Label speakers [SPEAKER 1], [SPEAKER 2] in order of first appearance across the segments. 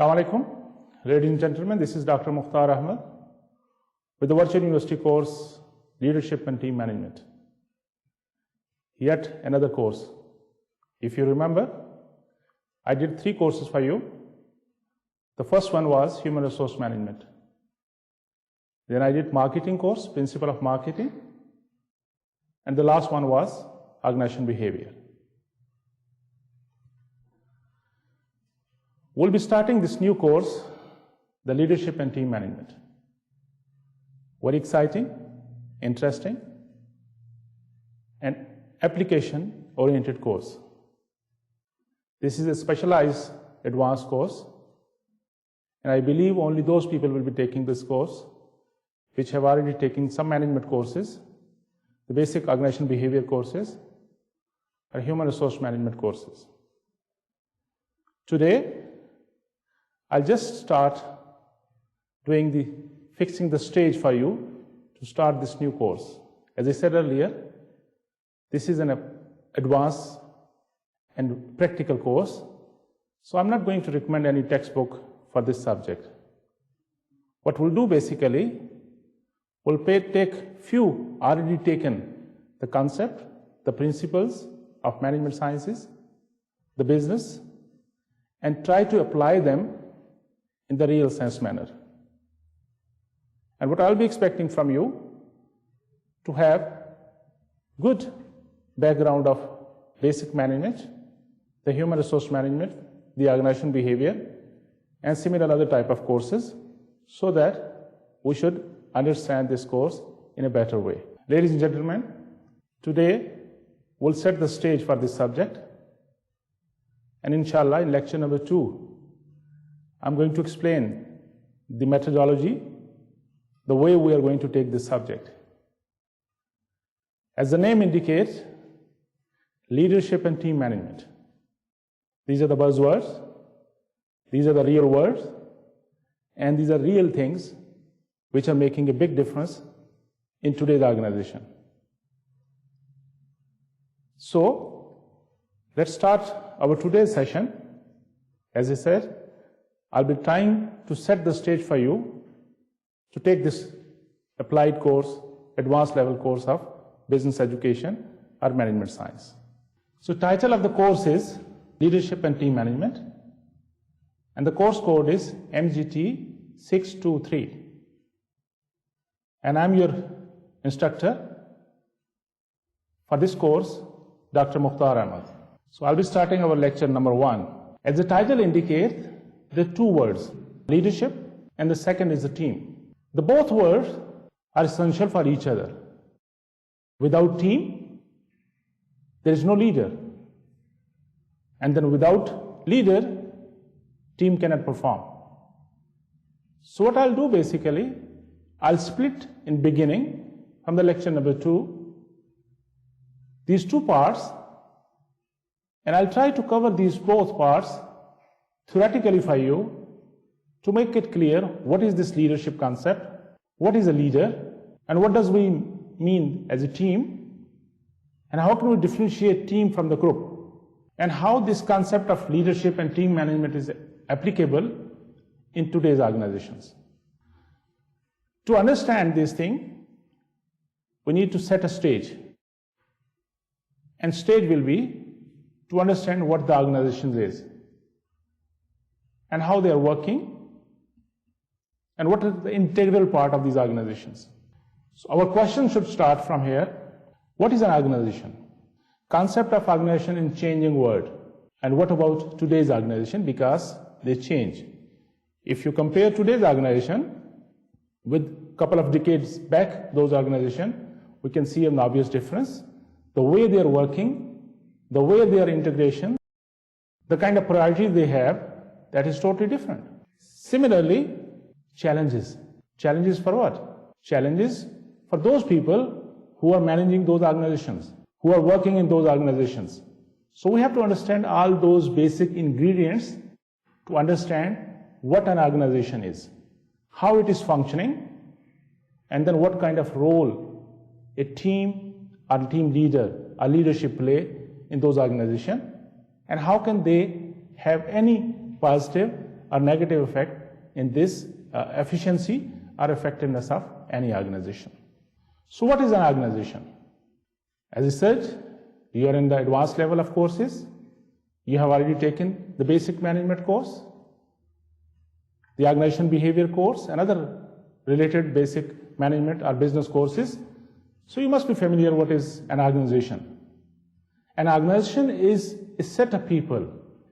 [SPEAKER 1] Assalamu alaikum, ladies and gentlemen. This is Dr. Mukhtar Ahmed with the Virtual University course Leadership and Team Management. Yet another course. If you remember, I did 3 courses for you. The first one was Human Resource Management. Then I did Marketing course, Principle of Marketing. And the last one was Organization Behavior. We'll be starting this new course, the Leadership and Team Management. Very exciting, interesting, and application-oriented course. This is a specialized advanced course, and I believe only those people will be taking this course which have already taken some management courses, the basic organization behavior courses, or human resource management courses. Today, I'll just start fixing the stage for you to start this new course. As I said earlier, this is an advanced and practical course, so I'm not going to recommend any textbook for this subject. What we'll do basically, we'll take few already taken the concept, the principles of management sciences, the business, and try to apply them in the real sense manner. And what I'll be expecting from you to have good background of basic management, the human resource management, the organization behavior, and similar other type of courses, so that we should understand this course in a better way. Ladies and gentlemen, today we'll set the stage for this subject, and inshallah in lecture number 2, I'm going to explain the methodology, the way we are going to take this subject. As the name indicates, leadership and team management. These are the buzzwords, these are the real words, and these are real things which are making a big difference in today's organization. So, let's start our today's session. As I said, I'll be trying to set the stage for you to take this applied course, advanced level course of business education or management science. So title of the course is Leadership and Team Management, and the course code is MGMT623. And I'm your instructor for this course, Dr. Mukhtar Ahmed. So I'll be starting our lecture number 1. As the title indicates, there are 2 words, leadership, and the second is the team. The both words are essential for each other. Without team, there is no leader. And then without leader, team cannot perform. So what I'll do basically, I'll split in beginning from the lecture number 2, these 2 parts, and I'll try to cover these both parts theoretically for you to make it clear what is this leadership concept, what is a leader, and what does we mean as a team, and how can we differentiate team from the group, and how this concept of leadership and team management is applicable in today's organizations. To understand this thing, we need to set a stage. And stage will be to understand what the organization is, and how they are working, and what is the integral part of these organizations. So our question should start from here. What is an organization? Concept of organization in changing world. And what about today's organization? Because they change. If you compare today's organization with a couple of decades back, those organizations, we can see an obvious difference. The way they are working, the way their integration, the kind of priorities they have, that is totally different. Similarly, challenges. Challenges for what? Challenges for those people who are managing those organizations, who are working in those organizations. So we have to understand all those basic ingredients to understand what an organization is, how it is functioning, and then what kind of role a team or a team leader or leadership play in those organizations, and how can they have any positive or negative effect in this efficiency or effectiveness of any organization. So what is an organization? As I said, you are in the advanced level of courses. You have already taken the basic management course, the organization behavior course, and other related basic management or business courses. So you must be familiar what is an organization. An organization is a set of people,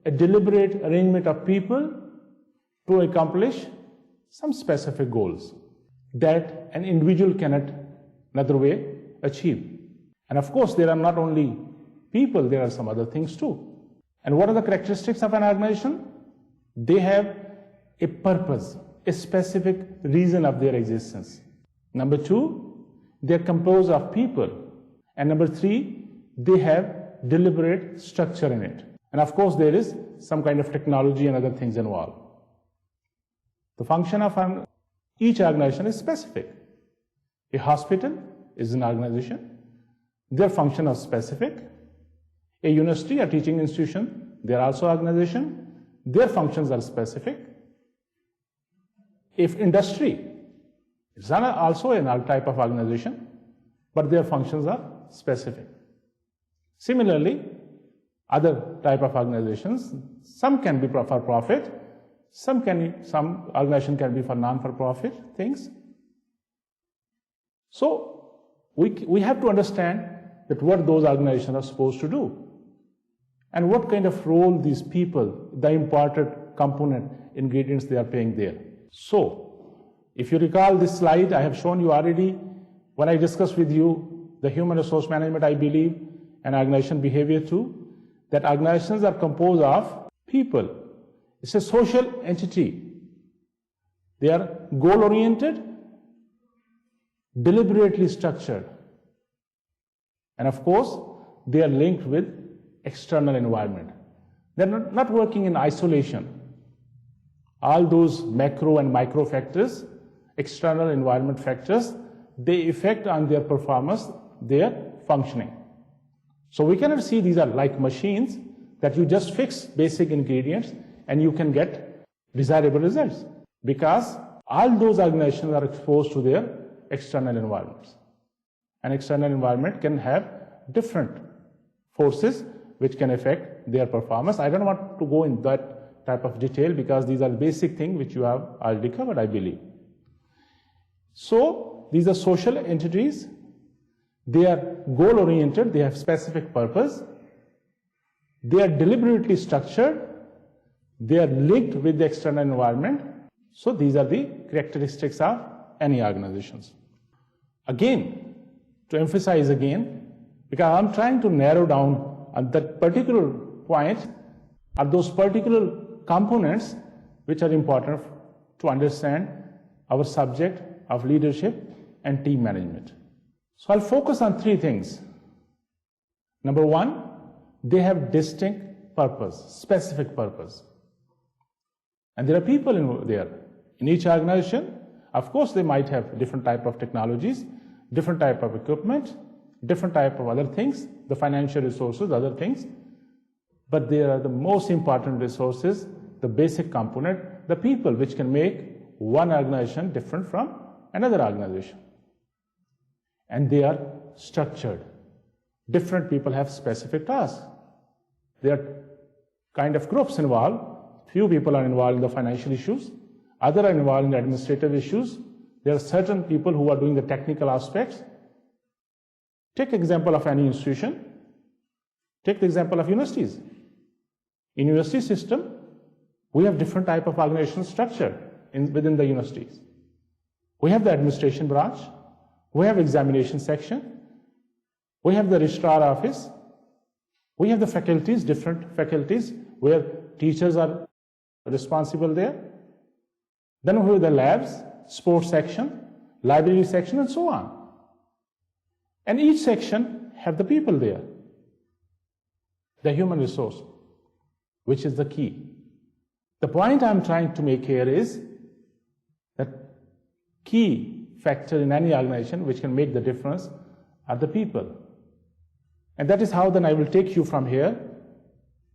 [SPEAKER 1] a deliberate arrangement of people to accomplish some specific goals that an individual cannot another way achieve. And of course, there are not only people, there are some other things too. And what are the characteristics of an organization? They have a purpose, a specific reason of their existence. Number two, they are composed of people. And number three, they have deliberate structure in it. And of course, there is some kind of technology and other things involved. The function of each organization is specific. A hospital is an organization. Their function is specific. A university, a teaching institution, they are also organization. Their functions are specific. If industry is also a type of organization, but their functions are specific. Similarly, other type of organizations, some can be for profit, some organization can be for non-for-profit things. So we have to understand that what those organizations are supposed to do and what kind of role these people, the important component ingredients they are playing there. So if you recall this slide, I have shown you already when I discussed with you the human resource management, I believe, and organization behavior too, that organizations are composed of people. It's a social entity. They are goal-oriented, deliberately structured. And of course, they are linked with external environment. They're not working in isolation. All those macro and micro factors, external environment factors, they affect on their performance, their functioning. So we cannot see these are like machines that you just fix basic ingredients and you can get desirable results, because all those organizations are exposed to their external environments. An external environment can have different forces which can affect their performance. I don't want to go in that type of detail because these are basic things which you have already covered, I believe. So these are social entities. They are goal-oriented, they have specific purpose, they are deliberately structured, they are linked with the external environment. So these are the characteristics of any organizations. Again, to emphasize again, because I'm trying to narrow down on that particular point, are those particular components which are important to understand our subject of leadership and team management. So I'll focus on three things. Number one, they have distinct purpose, specific purpose. And there are people in each organization. Of course, they might have different type of technologies, different type of equipment, different type of other things, the financial resources, other things. But they are the most important resources, the basic component, the people which can make one organization different from another organization. And they are structured. Different people have specific tasks. There are kind of groups involved. Few people are involved in the financial issues. Others are involved in the administrative issues. There are certain people who are doing the technical aspects. Take example of any institution. Take the example of universities. In university system, we have different type of organizational structure within the universities. We have the administration branch. We have examination section. We have the registrar office. We have the faculties, different faculties where teachers are responsible there. Then we have the labs, sports section, library section, and so on. And each section have the people there. The human resource, which is the key. The point I'm trying to make here is that key factor in any organization which can make the difference are the people. And that is how then I will take you from here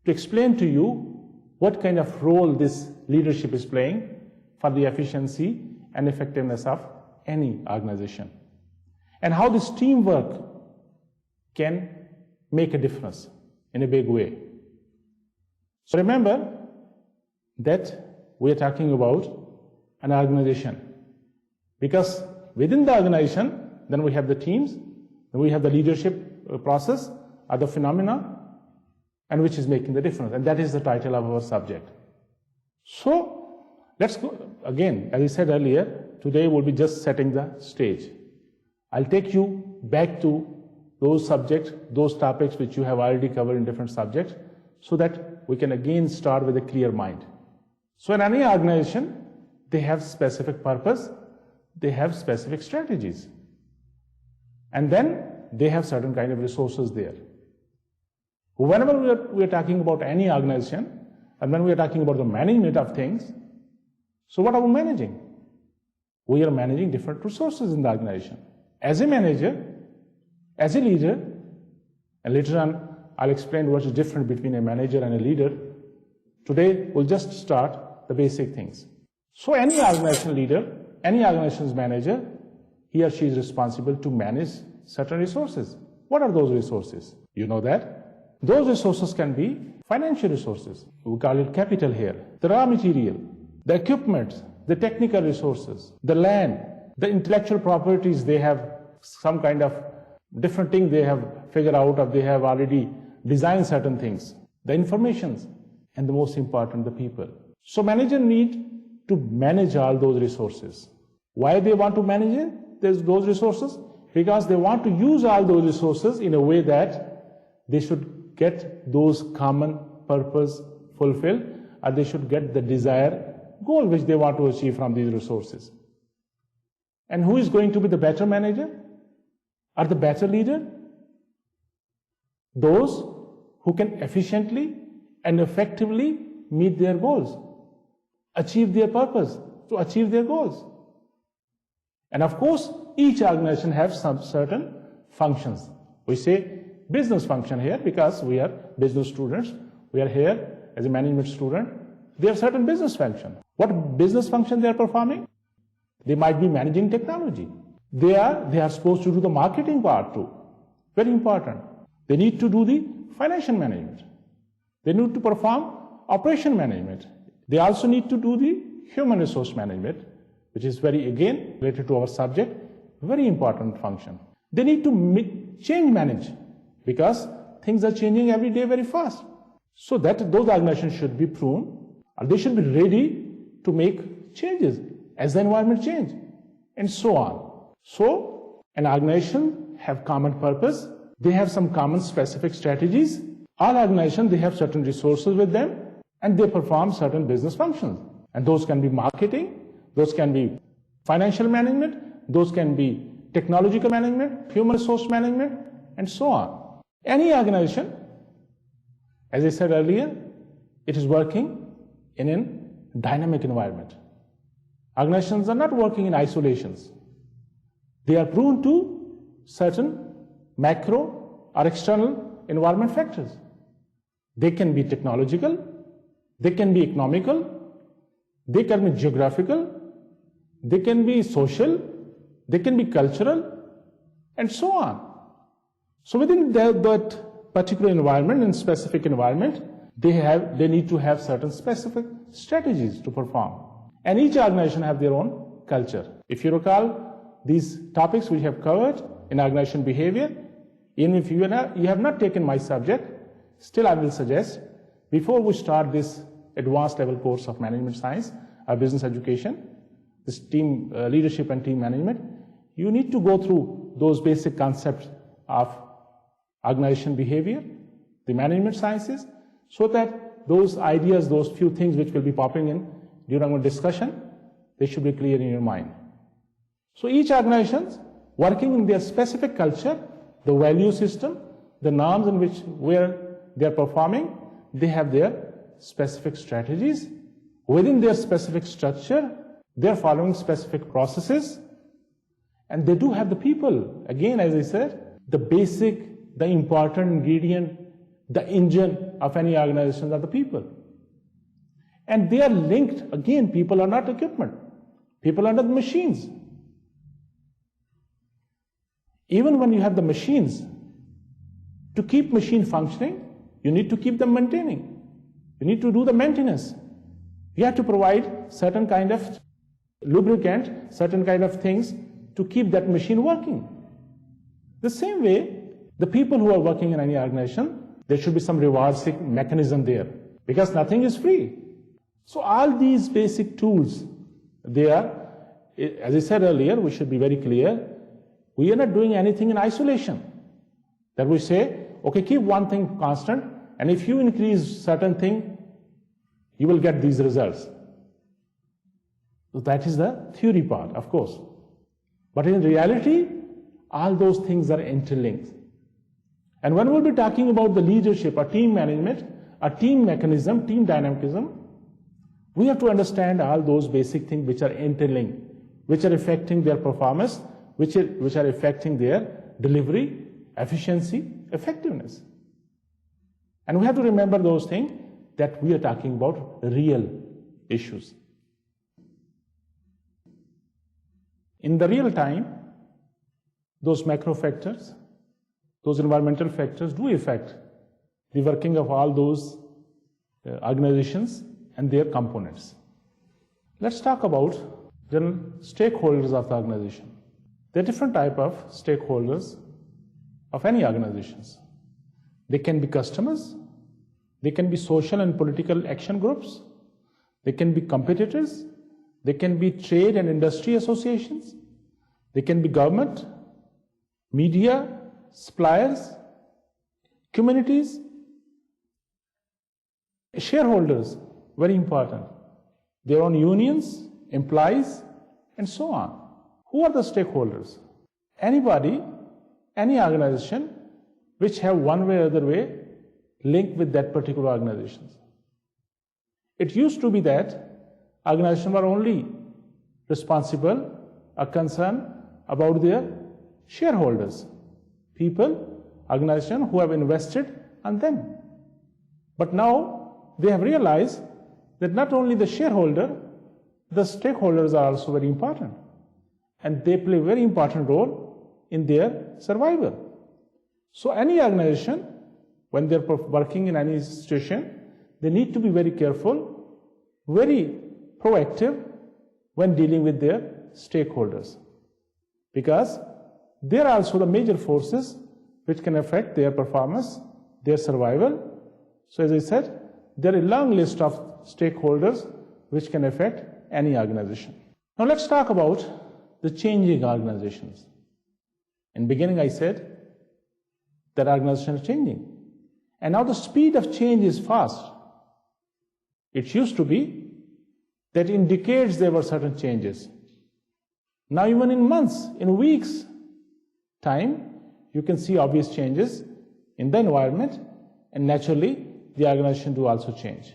[SPEAKER 1] to explain to you what kind of role this leadership is playing for the efficiency and effectiveness of any organization, and how this teamwork can make a difference in a big way. So remember that we are talking about an organization, because within the organization, then we have the teams, then we have the leadership process or the phenomena, and which is making the difference, and that is the title of our subject. So let's go again. As I said earlier, today we'll be just setting the stage. I'll take you back to those subjects, those topics which you have already covered in different subjects, so that we can again start with a clear mind. So in any organization, they have specific purpose, they have specific strategies, and then they have certain kind of resources there. Whenever we are talking about any organization, and when we are talking about the management of things, so what are we managing? We are managing different resources in the organization. As a manager, as a leader, and later on I'll explain what is different between a manager and a leader. Today we'll just start the basic things. So any organization leader, any organization's manager, he or she is responsible to manage certain resources. What are those resources? You know that. Those resources can be financial resources. We call it capital here. The raw material, the equipment, the technical resources, the land, the intellectual properties, they have some kind of different thing they have figured out, or they have already designed certain things, the informations, and the most important, the people. So manager need to manage all those resources. Why they want to manage it, those resources? Because they want to use all those resources in a way that they should get those common purpose fulfilled, or they should get the desired goal which they want to achieve from these resources. And who is going to be the better manager or the better leader? Those who can efficiently and effectively meet their goals, achieve their purpose, to achieve their goals. And of course, each organization has some certain functions. We say business function here because we are business students. We are here as a management student. They have certain business function. What business function they are performing? They might be managing technology. They are supposed to do the marketing part too. Very important. They need to do the financial management. They need to perform operation management. They also need to do the human resource management, which is very, again, related to our subject, very important function. They need to change manage, because things are changing every day very fast. So that those organizations should be pruned, or they should be ready to make changes as the environment change, and so on. So an organization have common purpose, they have some common specific strategies. All organizations, they have certain resources with them, and they perform certain business functions. And those can be marketing, those can be financial management, those can be technological management, human resource management, and so on. Any organization, as I said earlier, it is working in a dynamic environment. Organizations are not working in isolations. They are prone to certain macro or external environment factors. They can be technological, they can be economical, they can be geographical, they can be social, they can be cultural, and so on. So within that particular environment and specific environment, they need to have certain specific strategies to perform. And each organization have their own culture. If you recall these topics we have covered in organization behavior, even if you have not taken my subject, still I will suggest, before we start this advanced level course of management science or business education, this team leadership and team management, you need to go through those basic concepts of organization behavior, the management sciences, so that those ideas, those few things which will be popping in during our discussion, they should be clear in your mind. So each organization working in their specific culture, the value system, the norms in which where they are performing, they have their specific strategies. Within their specific structure, they are following specific processes, and they do have the people. Again, as I said, the basic, the important ingredient, the engine of any organization are the people. And they are linked, again, people are not equipment. People are not machines. Even when you have the machines, to keep machine functioning, you need to keep them maintaining. You need to do the maintenance. You have to provide certain kind of lubricant, certain kind of things to keep that machine working. The same way, the people who are working in any organization, there should be some reward mechanism there, because nothing is free. So all these basic tools, they are, as I said earlier, we should be very clear, we are not doing anything in isolation. That we say, okay, keep one thing constant, and if you increase certain thing, you will get these results. So that is the theory part, of course. But in reality, all those things are interlinked. And when we'll be talking about the leadership, or team management, or team mechanism, team dynamism, we have to understand all those basic things which are interlinked, which are affecting their performance, which are affecting their delivery, efficiency, effectiveness. And we have to remember those things, that we are talking about real issues. In the real time, those macro factors, those environmental factors do affect the working of all those organizations and their components. Let's talk about the stakeholders of the organization. There are different types of stakeholders of any organizations. They can be customers, they can be social and political action groups, they can be competitors, they can be trade and industry associations, they can be government, media, suppliers, communities, shareholders, very important, their own unions, employees, and so on. Who are the stakeholders? Anybody, any organization which have one way or other way linked with that particular organization. It used to be that organizations were only responsible or concerned about their shareholders, people, organizations who have invested on them. But now they have realized that not only the shareholder, the stakeholders are also very important, and they play a very important role in their survival. So any organization, when they're working in any situation, they need to be very careful, very proactive when dealing with their stakeholders, because they're also the major forces which can affect their performance, their survival. So as I said, there are a long list of stakeholders which can affect any organization. Now let's talk about the changing organizations. In beginning I said that organizations are changing. And now the speed of change is fast. It used to be that in decades there were certain changes. Now even in months, in weeks time, you can see obvious changes in the environment, and naturally the organization do also change.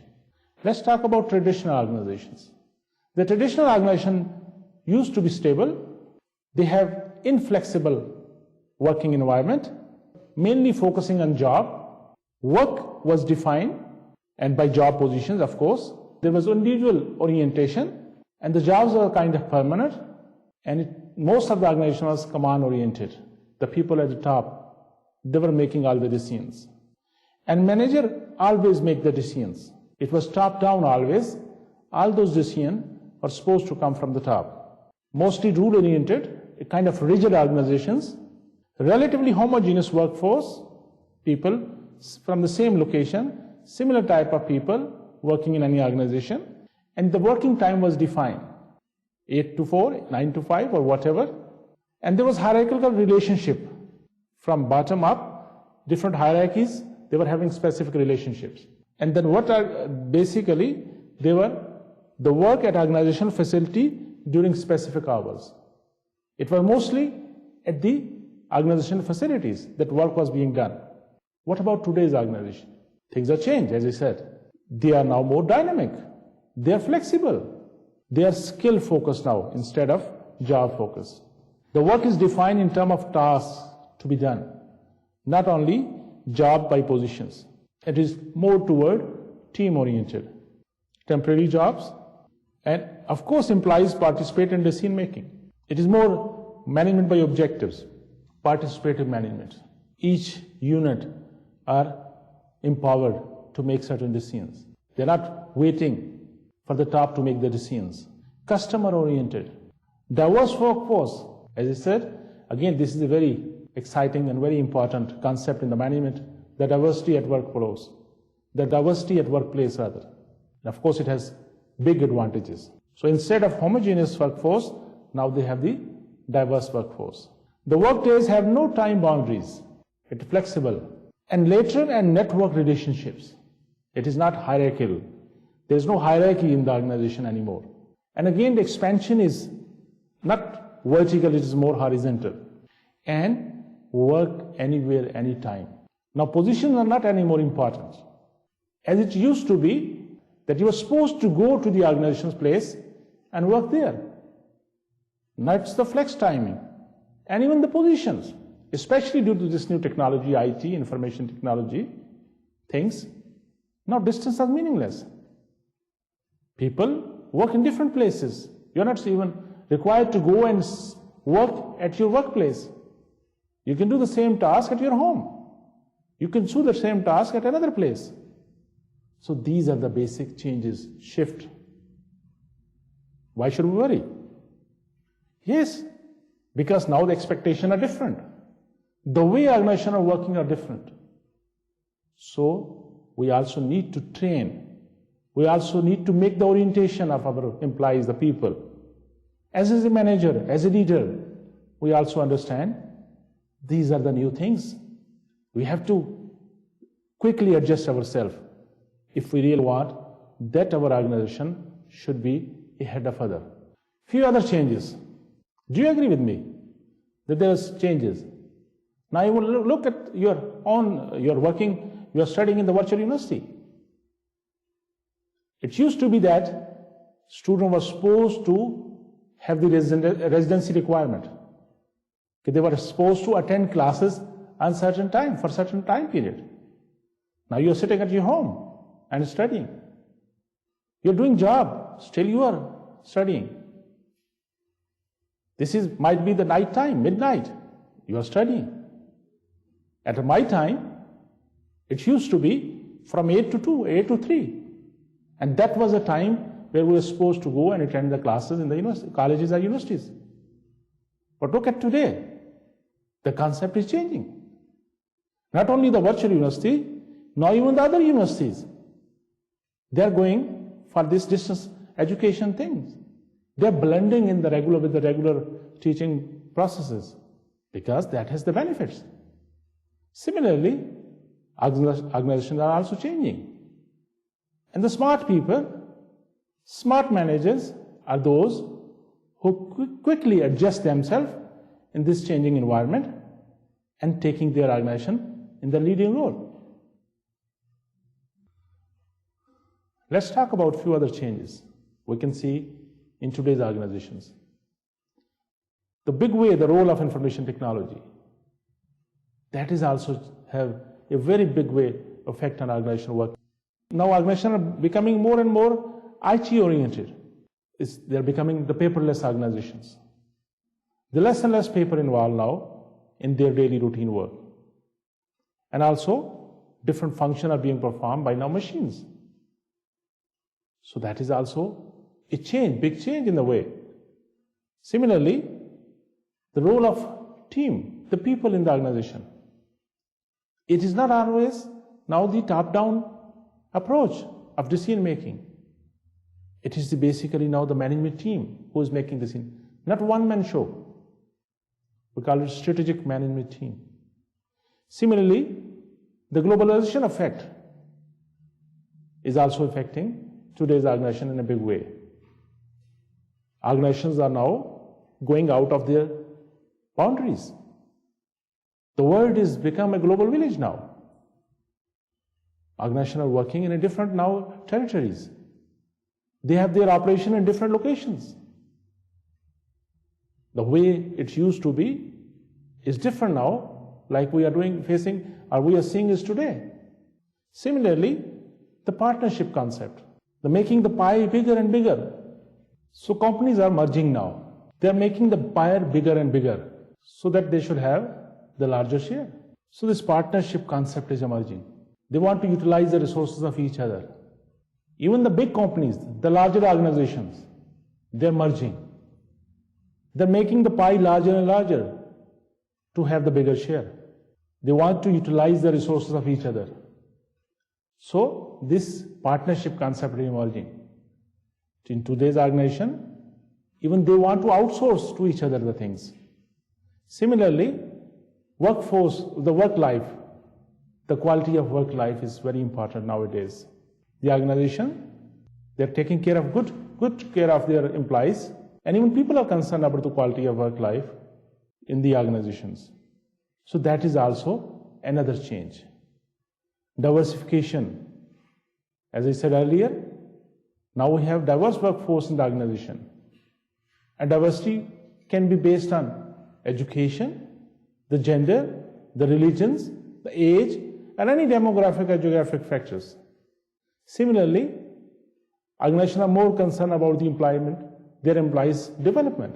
[SPEAKER 1] Let's talk about traditional organizations. The traditional organization used to be stable. They have inflexible working environment, mainly focusing on job. Work was defined, and by job positions, of course. There was individual orientation, and the jobs were kind of permanent, and most of the organization was command-oriented. The people at the top, they were making all the decisions. And manager always make the decisions. It was top-down always. All those decisions were supposed to come from the top. Mostly rule-oriented, a kind of rigid organizations, relatively homogeneous workforce, people from the same location, similar type of people working in any organization, and the working time was defined, 8 to 4, 9 to 5 or whatever, and there was hierarchical relationship from bottom up, different hierarchies, they were having specific relationships. And then what are basically, they were the work at organizational facility during specific hours. It was mostly at the organizational facilities that work was being done. What about today's organization? Things are changed, as I said. They are now more dynamic. They are flexible. They are skill focused now instead of job focused. The work is defined in terms of tasks to be done, not only job by positions. It is more toward team oriented. temporary jobs, and of course employees participate in decision making. It is more management by objectives, participative management. Each unit are empowered to make certain decisions. They're not waiting for the top to make the decisions. Customer oriented. Diverse workforce. As I said, again, this is a very exciting and very important concept in the management, the diversity at workplace. The diversity at workplace rather. And of course, it has big advantages. So instead of homogeneous workforce, now they have the diverse workforce. The work days have no time boundaries. It's flexible. And lateral and network relationships. It is not hierarchical. There is no hierarchy in the organization anymore. And again, the expansion is not vertical, it is more horizontal. And work anywhere, anytime. Now, positions are not anymore important. As it used to be, that you were supposed to go to the organization's place and work there. Now it's the flex timing. And even the positions, especially due to this new technology, IT, information technology, things, now distance is meaningless. People work in different places. You're not even required to go and work at your workplace. You can do the same task at your home. You can do the same task at another place. So these are the basic changes, shift. Why should we worry? Yes, because now the expectations are different. The way organizations are working are different. So we also need to train. We also need to make the orientation of our employees, the people. As a manager, as a leader, we also understand these are the new things. We have to quickly adjust ourselves if we really want that our organization should be ahead of others. Few other changes. Do you agree with me that there's changes? Now you will look at your studying in the virtual university. It used to be that students were supposed to have the residency requirement. They were supposed to attend classes on certain time, for certain time period. Now you're sitting at your home and studying. You're doing job, still you are studying. This might be the night time, midnight, you are studying. At my time, it used to be from 8 to 2, 8 to 3. And that was a time where we were supposed to go and attend the classes in the colleges or universities. But look at today, the concept is changing. Not only the virtual university, now even the other universities. They are going for this distance education things. They are blending in with the regular teaching processes because that has the benefits. Similarly, organizations are also changing. And the smart people, smart managers are those who quickly adjust themselves in this changing environment and taking their organization in the leading role. Let's talk about a few other changes we can see in today's organizations. The big way, the role of information technology, that is also have a very big way effect on organizational work. Now organizations are becoming more and more IT oriented. They're becoming the paperless organizations. The less and less paper involved now in their daily routine work. And also different functions are being performed by now machines. So that is also a change, big change in the way. Similarly, the role of team, the people in the organization. It is not always now the top-down approach of decision making. It is basically now the management team who is making the decision, not one-man show. We call it strategic management team. Similarly, the globalization effect is also affecting today's organization in a big way. Organizations are now going out of their boundaries. The world has become a global village now. Organizations are working in a different now territories. They have their operation in different locations. The way it used to be is different now, like we are seeing is today. Similarly, the partnership concept. They're making the pie bigger and bigger. So companies are merging now. They're making the pie bigger and bigger so that they should have the larger share. So this partnership concept is emerging. They want to utilize the resources of each other. Even the big companies, the larger organizations, they're merging. They're making the pie larger and larger to have the bigger share. They want to utilize the resources of each other. So this partnership concept is emerging. In today's organization, even they want to outsource to each other the things. Similarly, workforce, the work life, the quality of work life is very important nowadays. The organization, they're taking care of good care of their employees, and even people are concerned about the quality of work life in the organizations. So that is also another change. Diversification. As I said earlier, now we have diverse workforce in the organization. And diversity can be based on education, the gender, the religions, the age, and any demographic or geographic factors. Similarly, organizations are more concerned about the employment, their employees' development.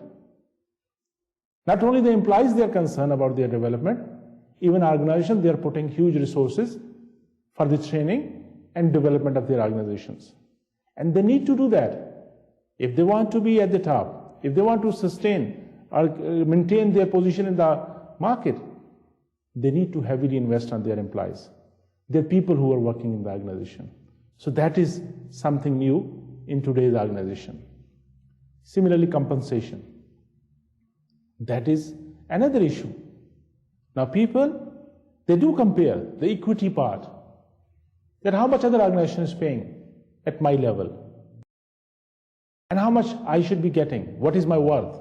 [SPEAKER 1] Not only the employees, they are concerned about their development, even organizations, they are putting huge resources for the training and development of their organizations. And they need to do that. If they want to be at the top, if they want to sustain or maintain their position in the market, they need to heavily invest on their employees. They're people who are working in the organization. So that is something new in today's organization. Similarly, compensation. That is another issue. Now people, they do compare the equity part, that how much other organization is paying at my level, and how much I should be getting, what is my worth.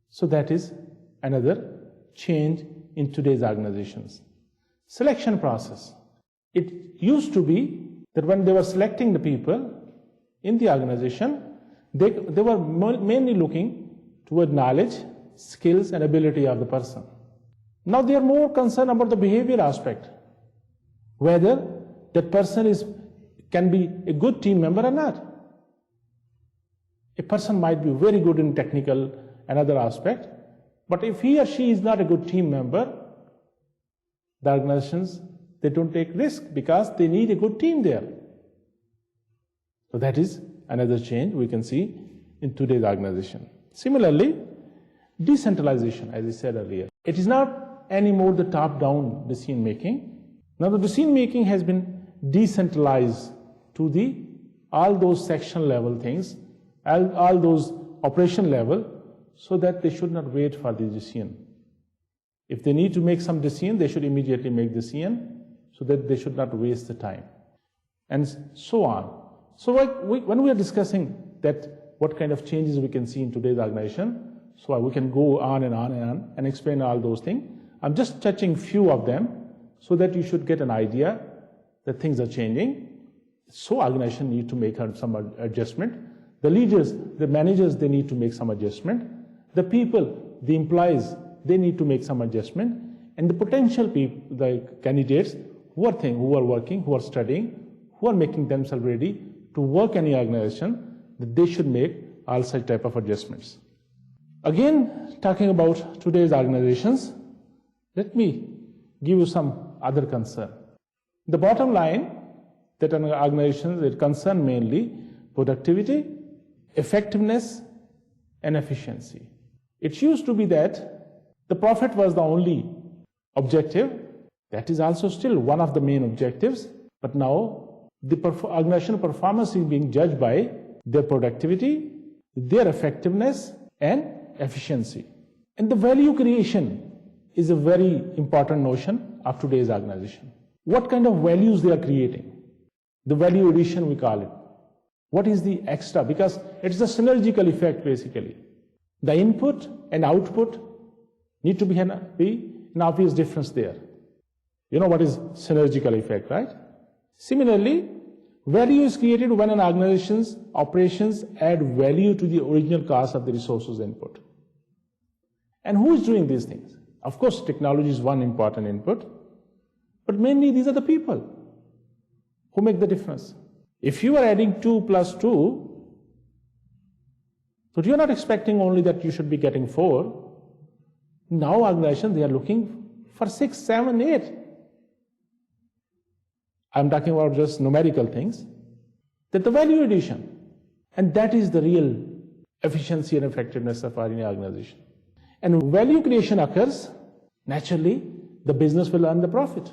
[SPEAKER 1] So that is another change in today's organizations. Selection process. It used to be that when they were selecting the people in the organization, they were mainly looking toward knowledge, skills, and ability of the person. Now they are more concerned about the behavior aspect, whether that person can be a good team member or not. A person might be very good in technical and other aspect, but if he or she is not a good team member, the organizations, they don't take risk because they need a good team there. So that is another change we can see in today's organization. Similarly, decentralization, as I said earlier. It is not anymore the top-down decision making. Now the decision making has been decentralized to all those section level things, all those operation level, so that they should not wait for the decision. If they need to make some decision, they should immediately make decision so that they should not waste the time, and so on. So when we are discussing that what kind of changes we can see in today's organization, so we can go on and on and on and explain all those things. I'm just touching few of them so that you should get an idea that things are changing. So organization need to make some adjustment. The leaders, the managers, they need to make some adjustment. The people, the employees, they need to make some adjustment. And the potential people, the candidates who are working, who are studying, who are making themselves ready to work in any organization, that they should make all such type of adjustments. Again, talking about today's organizations, let me give you some other concern. The bottom line, that an organization is concerned mainly productivity, effectiveness, and efficiency. It used to be that the profit was the only objective. That is also still one of the main objectives, but now the organizational performance is being judged by their productivity, their effectiveness, and efficiency. And the value creation is a very important notion of today's organization. What kind of values they are creating? The value addition, we call it. What is the extra? Because it's a synergical effect, basically. The input and output need to be an obvious difference there. You know what is synergical effect, right? Similarly, value is created when an organization's operations add value to the original cost of the resources input. And who is doing these things? Of course, technology is one important input, but mainly these are the people who make the difference. If you are adding 2 plus 2, so you're not expecting only that you should be getting 4. Now organizations, they are looking for 6, 7, 8. I'm talking about just numerical things. That the value addition. And that is the real efficiency and effectiveness of any organization. And when value creation occurs, naturally, the business will earn the profit.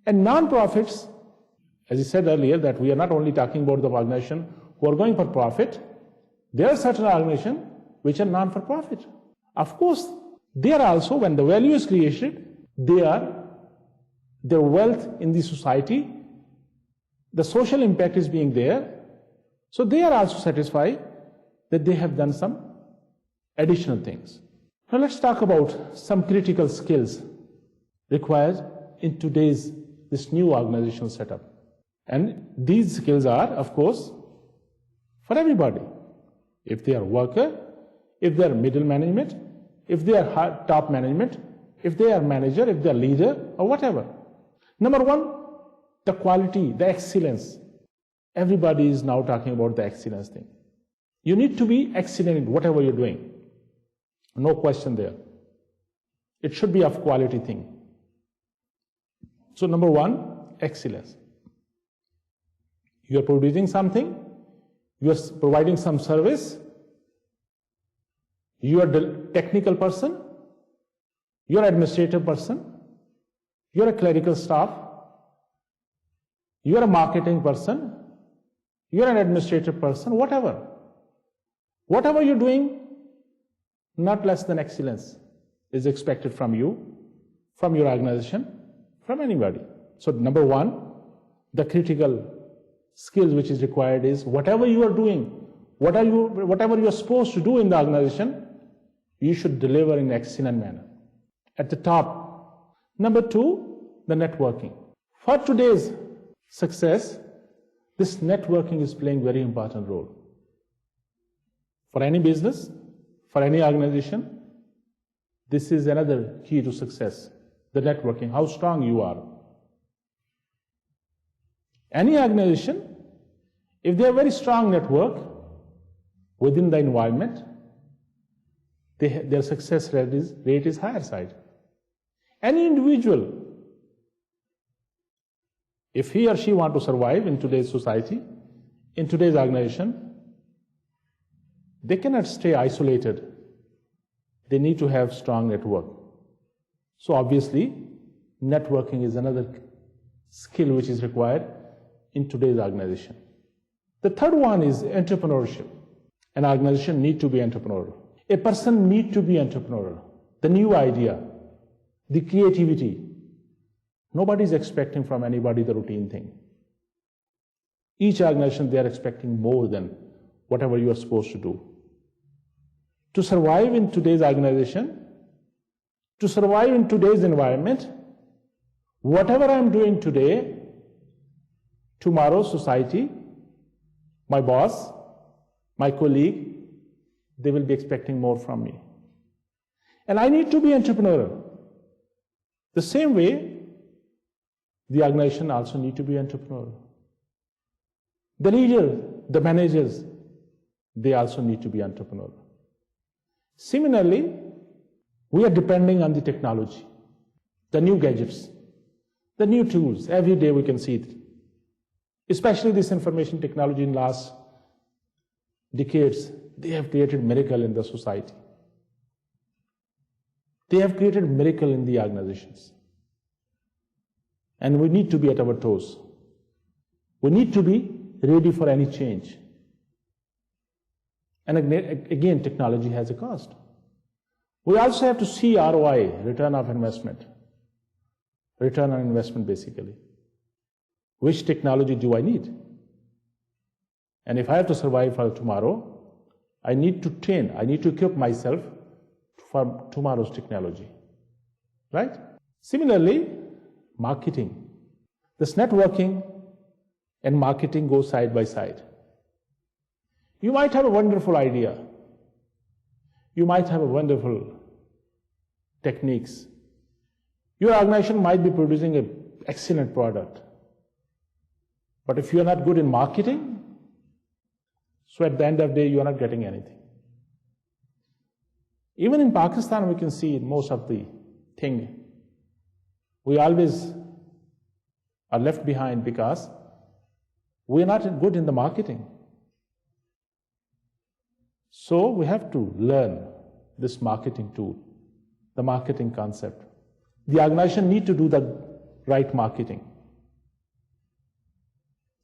[SPEAKER 1] And non-profits, as I said earlier, that we are not only talking about the organization who are going for profit, there are certain organizations which are non-for-profit. Of course, they are also, when the value is created, their wealth in the society, the social impact is being there, so they are also satisfied that they have done some additional things. Now let's talk about some critical skills required in today's this new organizational setup. And these skills are, of course, for everybody. If they are worker, if they are middle management, if they are top management, if they are manager, if they are leader, or whatever. Number one, the quality, the excellence. Everybody is now talking about the excellence thing. You need to be excellent in whatever you're doing. No question there. It should be of quality thing. So number one, excellence. You are producing something, you are providing some service, you are the technical person, you are administrative person, you are a clerical staff, you are a marketing person, you are an administrative person, whatever. Whatever you're doing, not less than excellence is expected from you, from your organization, from anybody. So number one, the critical skills which is required is whatever you are doing, whatever you are supposed to do in the organization, you should deliver in an excellent manner. At the top. Number two, the networking. For today's success, this networking is playing very important role. For any business, for any organization, this is another key to success. The networking, how strong you are. Any organization, if they have a very strong network within the environment, their success rate is higher side. Any individual, if he or she want to survive in today's society, in today's organization, they cannot stay isolated. They need to have strong network. So obviously, networking is another skill which is required in today's organization. The third one is entrepreneurship. An organization needs to be entrepreneurial. A person needs to be entrepreneurial. The new idea, the creativity. Nobody is expecting from anybody the routine thing. Each organization, they are expecting more than whatever you are supposed to do. To survive in today's organization, to survive in today's environment, whatever I am doing today, tomorrow's society, my boss, my colleague, they will be expecting more from me. And I need to be entrepreneurial. The same way, the organization also need to be entrepreneurial. The leader, the managers, they also need to be entrepreneurial. Similarly, we are depending on the technology, the new gadgets, the new tools. Every day we can see it. Especially this information technology in last decades, they have created miracle in the society. They have created miracle in the organizations. And we need to be at our toes. We need to be ready for any change. And again, technology has a cost. We also have to see ROI, return of investment. Return on investment, basically. Which technology do I need? And if I have to survive for tomorrow, I need to train, I need to equip myself for tomorrow's technology. Right? Similarly, marketing. This networking and marketing go side by side. You might have a wonderful idea. You might have a wonderful techniques. Your organization might be producing an excellent product. But if you're not good in marketing, so at the end of the day, you're not getting anything. Even in Pakistan, we can see most of the thing, we always are left behind because we're not good in the marketing. So we have to learn this marketing tool, the marketing concept. The organization need to do the right marketing.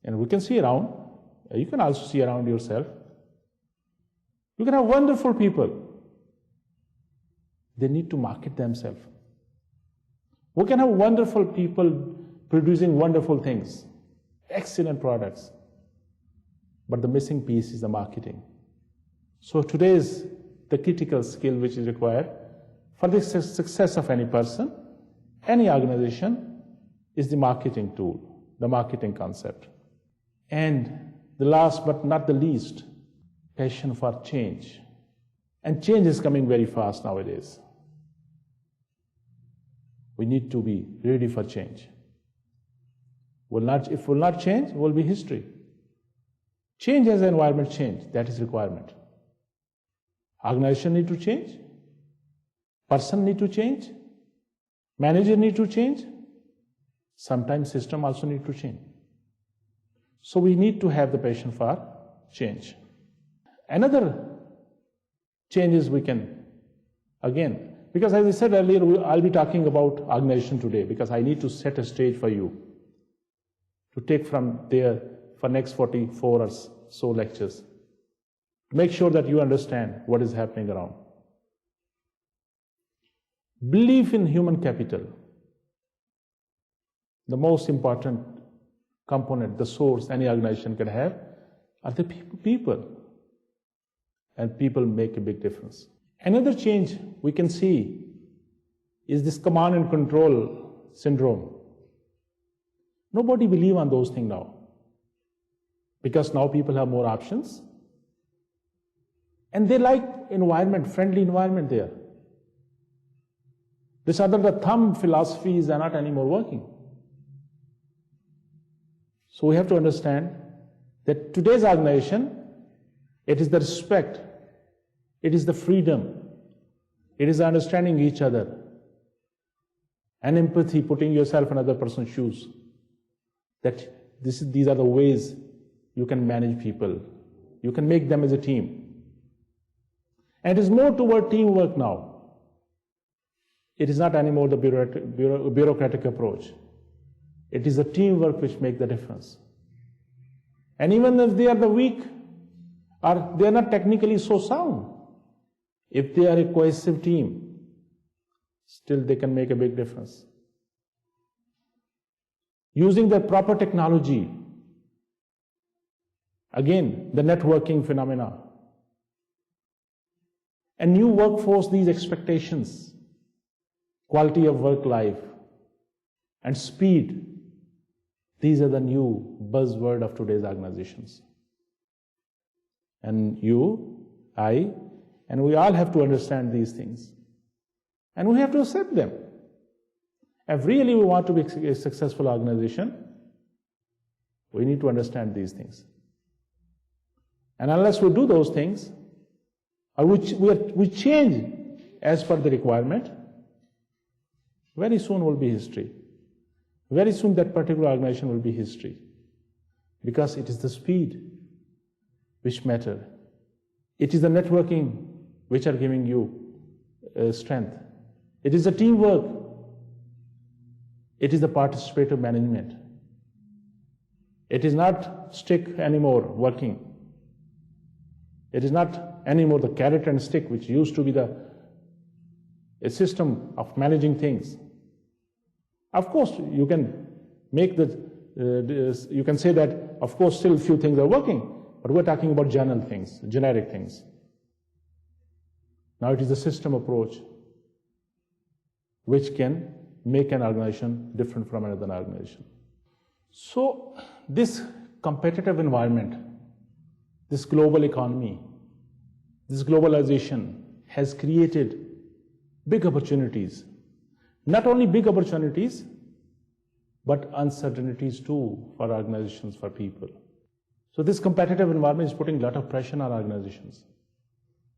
[SPEAKER 1] And we can see around, you can also see around yourself. You can have wonderful people. They need to market themselves. We can have wonderful people producing wonderful things, excellent products. But the missing piece is the marketing. So today is the critical skill which is required for the success of any person, any organization, is the marketing tool, the marketing concept. And the last but not the least, passion for change. And change is coming very fast nowadays. We need to be ready for change. If we'll not change, will be history. Change as environment change, that is requirement. Organization need to change, person need to change, manager need to change, sometimes system also need to change. So we need to have the passion for change. Another changes we can, again, because as I said earlier, I'll be talking about organization today because I need to set a stage for you to take from there for next 44 or so lectures. Make sure that you understand what is happening around. Belief in human capital. The most important component, the source any organization can have, are the people. And people make a big difference. Another change we can see is this command and control syndrome. Nobody believes on those things now. Because now people have more options. And they like environment, friendly environment there. This other, the thumb philosophies are not anymore working. So we have to understand that today's organization, it is the respect, it is the freedom, it is understanding each other, and empathy, putting yourself in another person's shoes. That these are the ways you can manage people. You can make them as a team. And it is more toward teamwork now. It is not anymore the bureaucratic approach. It is the teamwork which makes the difference. And even if they are the weak, or they are not technically so sound, if they are a cohesive team, still they can make a big difference. Using the proper technology, again, the networking phenomena, a new workforce, these expectations, quality of work life, and speed, these are the new buzzword of today's organizations. And you, I, and we all have to understand these things. And we have to accept them. If really we want to be a successful organization, we need to understand these things. And unless we do those things, or we change as per the requirement, very soon will be history. Very soon that particular organization will be history. Because it is the speed which matter. It is the networking which are giving you strength. It is the teamwork. It is the participative management. It is not stick anymore working. It is not anymore the carrot and stick which used to be a system of managing things. Of course, you can make you can say that, of course, still few things are working, but we're talking about general things, generic things. Now it is the system approach which can make an organization different from another organization. So this competitive environment, this global economy, this globalization has created big opportunities. Not only big opportunities, but uncertainties too for organizations, for people. So this competitive environment is putting a lot of pressure on organizations.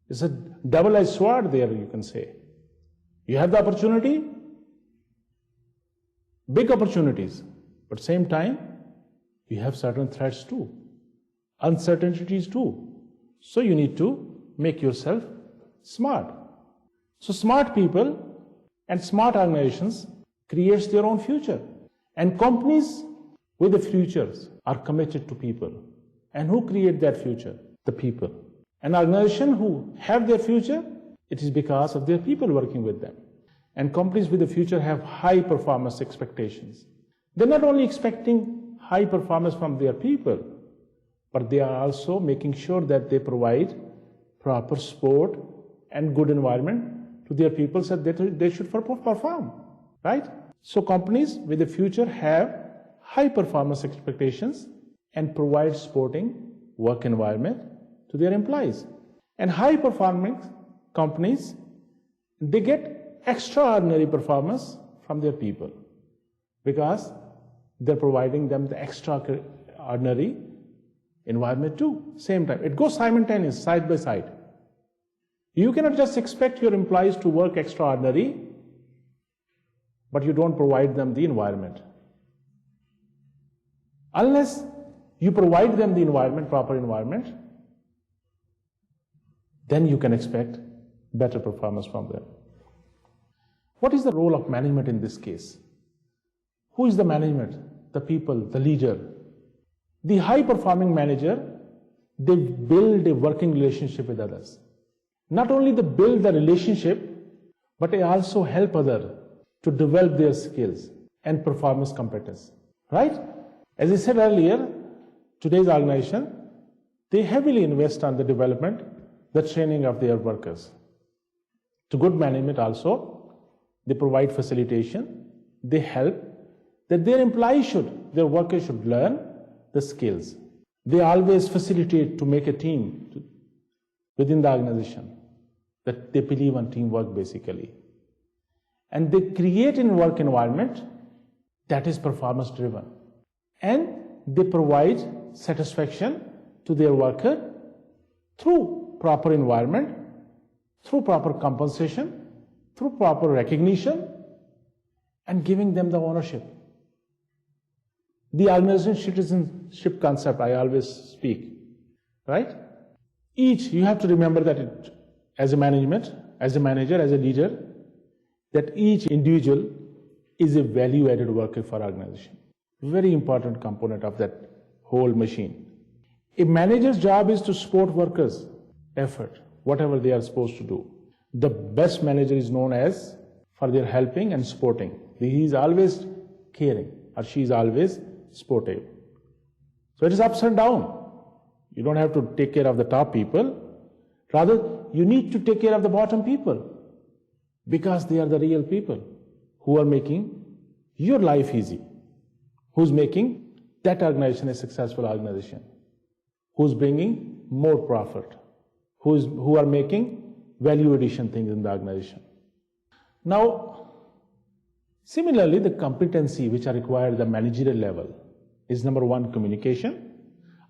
[SPEAKER 1] It's a double-edged sword there, you can say. You have the opportunity, big opportunities, but same time, you have certain threats too, uncertainties too. So you need to make yourself smart. So smart people and smart organizations creates their own future. And companies with the futures are committed to people. And who create that future? The people. An organization who have their future, it is because of their people working with them. And companies with the future have high performance expectations. They're not only expecting high performance from their people, but they are also making sure that they provide proper support and good environment to their people so that they should perform, right? So companies with the future have high performance expectations and provide supporting work environment to their employees. And high performing companies, they get extraordinary performance from their people because they're providing them the extraordinary environment too. Same time. It goes simultaneous, side by side. You cannot just expect your employees to work extraordinary, but you don't provide them the environment. Unless you provide them the environment, proper environment, then you can expect better performance from them. What is the role of management in this case? Who is the management? The people, the leader. The high-performing manager, they build a working relationship with others. Not only they build the relationship, but they also help others to develop their skills and performance competence. Right? As I said earlier, today's organization, they heavily invest on the development, the training of their workers. To good management also, they provide facilitation, they help that their employees their workers should learn the skills. They always facilitate to make a team within the organization, that they believe on teamwork basically. And they create a work environment that is performance driven. And they provide satisfaction to their worker through proper environment, through proper compensation, through proper recognition, and giving them the ownership. The organization citizenship concept I always speak, right? You have to remember that as a management, as a manager, as a leader, that each individual is a value-added worker for organization. Very important component of that whole machine. A manager's job is to support workers' effort, whatever they are supposed to do. The best manager is known as for their helping and supporting. He is always caring, or she is always supportive. So it is ups and downs. You don't have to take care of the top people. Rather, you need to take care of the bottom people because they are the real people who are making your life easy, who's making that organization a successful organization, who's bringing more profit, who are making value addition things in the organization. Now, similarly, the competency which are required at the managerial level is number one, communication.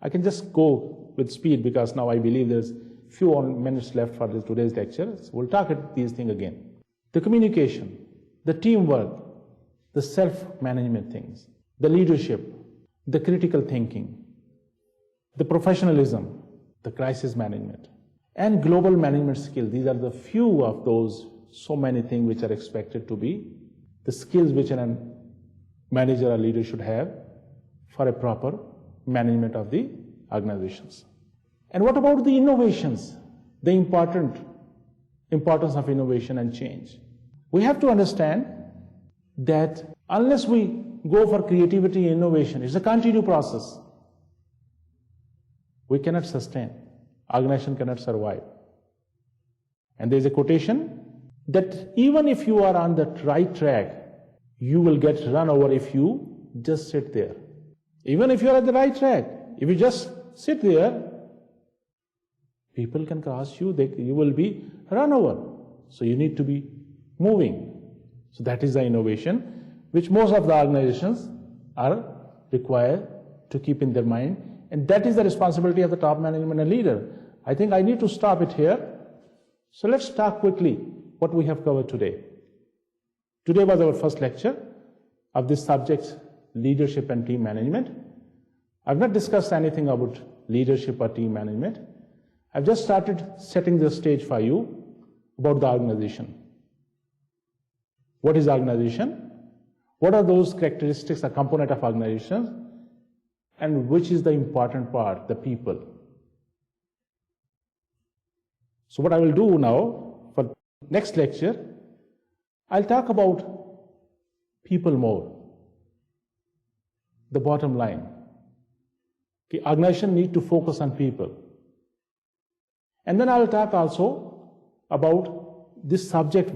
[SPEAKER 1] I can just go with speed because now I believe there's few minutes left for today's lecture. So we'll talk about these things again. The communication, the teamwork, the self-management things, the leadership, the critical thinking, the professionalism, the crisis management, and global management skill. These are the few of those so many things which are expected to be the skills which a manager or leader should have for a proper management of the organizations. And what about the innovations, the importance of innovation and change? We have to understand that unless we go for creativity and innovation, it's a continued process. We cannot sustain. Organization cannot survive. And there's a quotation that even if you are on the right track, you will get run over if you just sit there. Even if you are at the right track, if you just sit there, people can cross you, you will be run over. So you need to be moving. So that is the innovation which most of the organizations are required to keep in their mind, and that is the responsibility of the top management and leader. I think I need to stop it here. So let's talk quickly what we have covered today. Today was our first lecture of this subject, leadership and team management. I've not discussed anything about leadership or team management. I've just started setting the stage for you about the organization. What is organization? What are those characteristics, a component of organization? And which is the important part, the people? So what I will do now, for next lecture, I'll talk about people more. The bottom line. Okay, organization need to focus on people. And then I'll talk also about this subject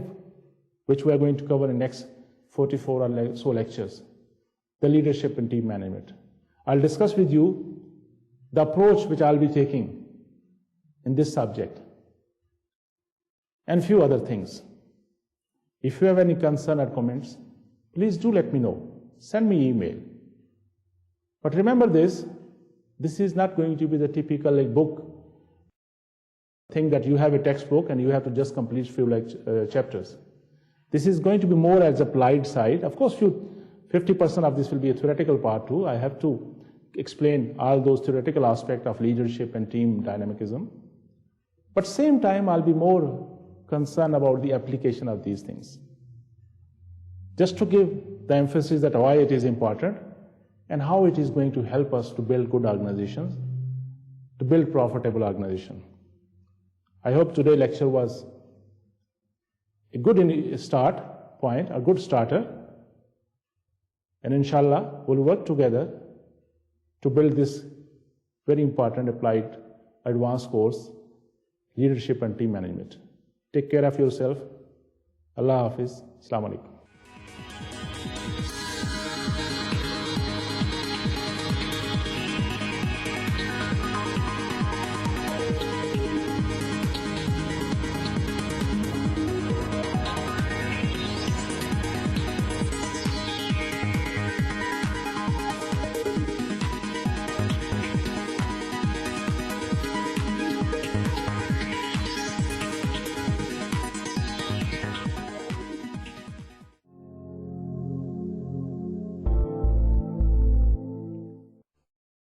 [SPEAKER 1] which we are going to cover in next 44 or so lectures, the leadership and team management. I'll discuss with you the approach which I'll be taking in this subject and few other things. If you have any concern or comments, please do let me know. Send me email. But remember this is not going to be the typical book thing that you have a textbook and you have to just complete few chapters. This is going to be more as applied side. Of course, 50% of this will be a theoretical part too. I have to explain all those theoretical aspects of leadership and team dynamicism. But same time, I'll be more concerned about the application of these things. Just to give the emphasis that why it is important and how it is going to help us to build good organizations, to build profitable organization. I hope today's lecture was a good start point, a good starter. And inshallah, we'll work together to build this very important applied advanced course, leadership and team management. Take care of yourself. Allah Hafiz. Assalamu alaikum.